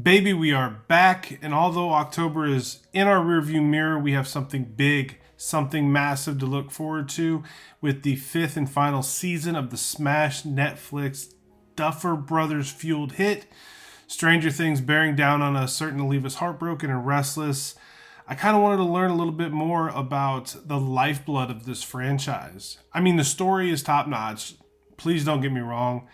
Baby, we are back, and although October is in our rearview mirror, we have something big, something massive to look forward to with the fifth and final season of the smash Netflix Duffer Brothers fueled hit. Stranger Things bearing down on us, certain to leave us heartbroken and restless. I kind of wanted to learn a little bit more about the lifeblood of this franchise. I mean, the story is top notch. Please don't get me wrong.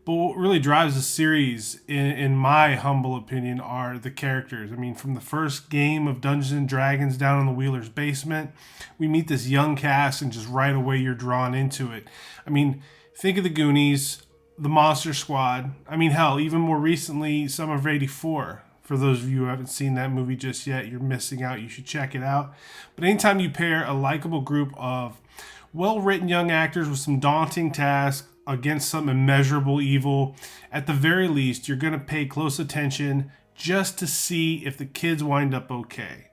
But what really drives the series, in my humble opinion, are the characters. I mean, from the first game of Dungeons and Dragons down in the Wheeler's basement, we meet this young cast and just right away you're drawn into it. I mean, think of the Goonies, the Monster Squad. I mean, hell, even more recently, Summer of '84. For those of you who haven't seen that movie just yet, you're missing out. You should check it out. But anytime you pair a likable group of well-written young actors with some daunting tasks, against some immeasurable evil, at the very least, you're going to pay close attention just to see if the kids wind up okay.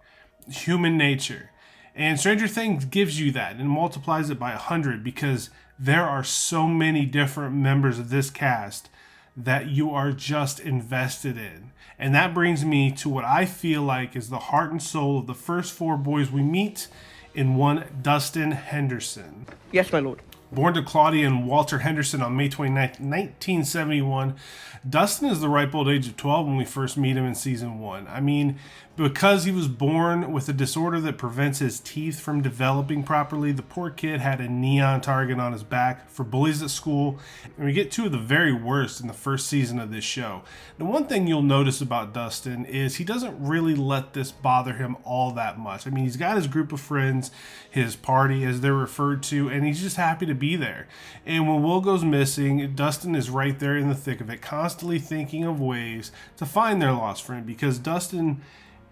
Human nature. And Stranger Things gives you that and multiplies it by 100 because there are so many different members of this cast that you are just invested in. And that brings me to what I feel like is the heart and soul of the first four boys we meet in one Dustin Henderson. Yes, my lord. Born to Claudia and Walter Henderson on May 29th, 1971, Dustin is the ripe old age of 12 when we first meet him in season 1. I mean, because he was born with a disorder that prevents his teeth from developing properly, the poor kid had a neon target on his back for bullies at school, and we get two of the very worst in the first season of this show. The one thing you'll notice about Dustin is he doesn't really let this bother him all that much. I mean, he's got his group of friends, his party as they're referred to, and he's just happy to be there. And when Will goes missing, Dustin is right there in the thick of it, constantly thinking of ways to find their lost friend, because Dustin,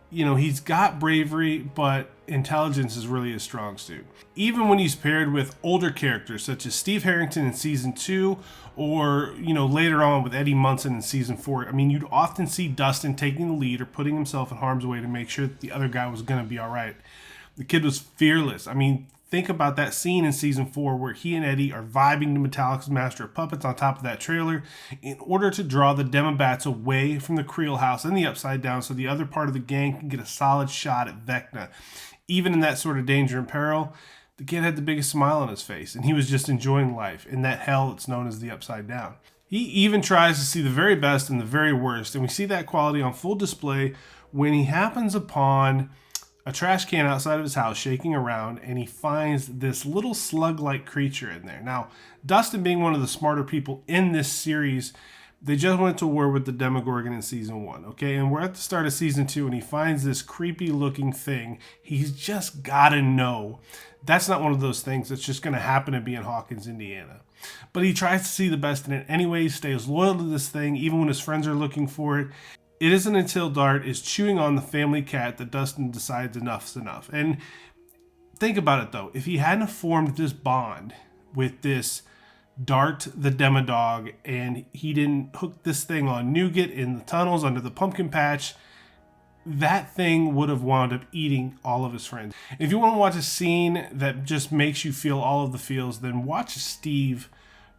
you know, he's got bravery, but intelligence is really his strong suit. Even when he's paired with older characters such as Steve Harrington in season 2, or, you know, later on with Eddie Munson in season 4, I mean, you'd often see Dustin taking the lead or putting himself in harm's way to make sure that the other guy was going to be all right. The kid was fearless. I mean, think about that scene in season 4 where he and Eddie are vibing to Metallica's Master of Puppets on top of that trailer in order to draw the Demobats away from the Creel house and the Upside Down so the other part of the gang can get a solid shot at Vecna. Even in that sort of danger and peril, the kid had the biggest smile on his face, and he was just enjoying life in that hell that's known as the Upside Down. He even tries to see the very best and the very worst, and we see that quality on full display when he happens upon a trash can outside of his house shaking around, and he finds this little slug-like creature in there. Now, Dustin being one of the smarter people in this series, they just went to war with the Demogorgon in season 1, okay? And we're at the start of season 2, and he finds this creepy-looking thing. He's just gotta know that's not one of those things that's just gonna happen to be in Hawkins, Indiana. But he tries to see the best in it anyway, stays loyal to this thing, even when his friends are looking for it. It isn't until Dart is chewing on the family cat that Dustin decides enough's enough. And think about it though, if he hadn't formed this bond with this Dart the Demodog and he didn't hook this thing on Nougat in the tunnels under the pumpkin patch, that thing would have wound up eating all of his friends. If you want to watch a scene that just makes you feel all of the feels, then watch Steve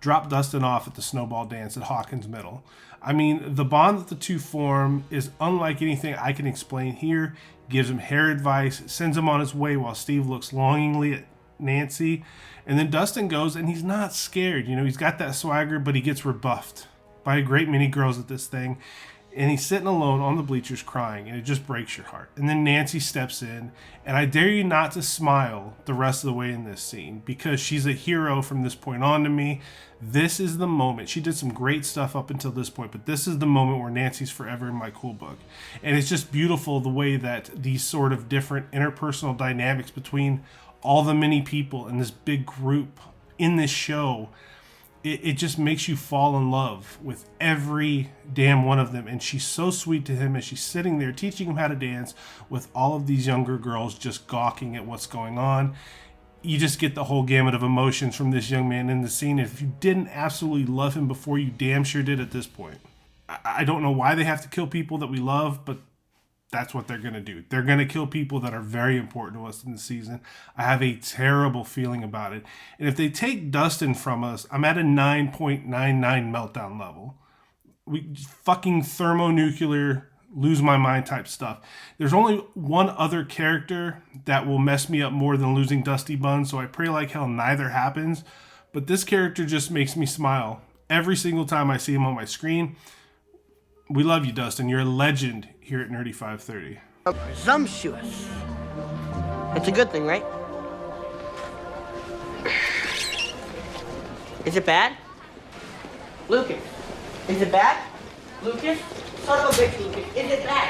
drop Dustin off at the snowball dance at Hawkins Middle. I mean, the bond that the two form is unlike anything I can explain here. Gives him hair advice, sends him on his way while Steve looks longingly at Nancy. And then Dustin goes and he's not scared. You know, he's got that swagger, but he gets rebuffed by a great many girls at this thing. And he's sitting alone on the bleachers crying, and it just breaks your heart. And then Nancy steps in, and I dare you not to smile the rest of the way in this scene, because she's a hero from this point on to me. This is the moment. She did some great stuff up until this point, but this is the moment where Nancy's forever in my cool book. And it's just beautiful the way that these sort of different interpersonal dynamics between all the many people in this big group in this show, it just makes you fall in love with every damn one of them. And she's so sweet to him as she's sitting there teaching him how to dance with all of these younger girls just gawking at what's going on. You just get the whole gamut of emotions from this young man in the scene. If you didn't absolutely love him before, you damn sure did at this point. I don't know why they have to kill people that we love, but that's what they're going to do. They're going to kill people that are very important to us in the season. I have a terrible feeling about it. And if they take Dustin from us, I'm at a 9.99 meltdown level. We fucking thermonuclear lose my mind type stuff. There's only one other character that will mess me up more than losing Dusty Buns, so I pray like hell neither happens. But this character just makes me smile every single time I see him on my screen. We love you, Dustin. You're a legend here at Nerdy 530. Presumptuous. That's a good thing, right? Is it bad? Lucas, is it bad? Lucas? Son of a bitch, Lucas. Is it bad?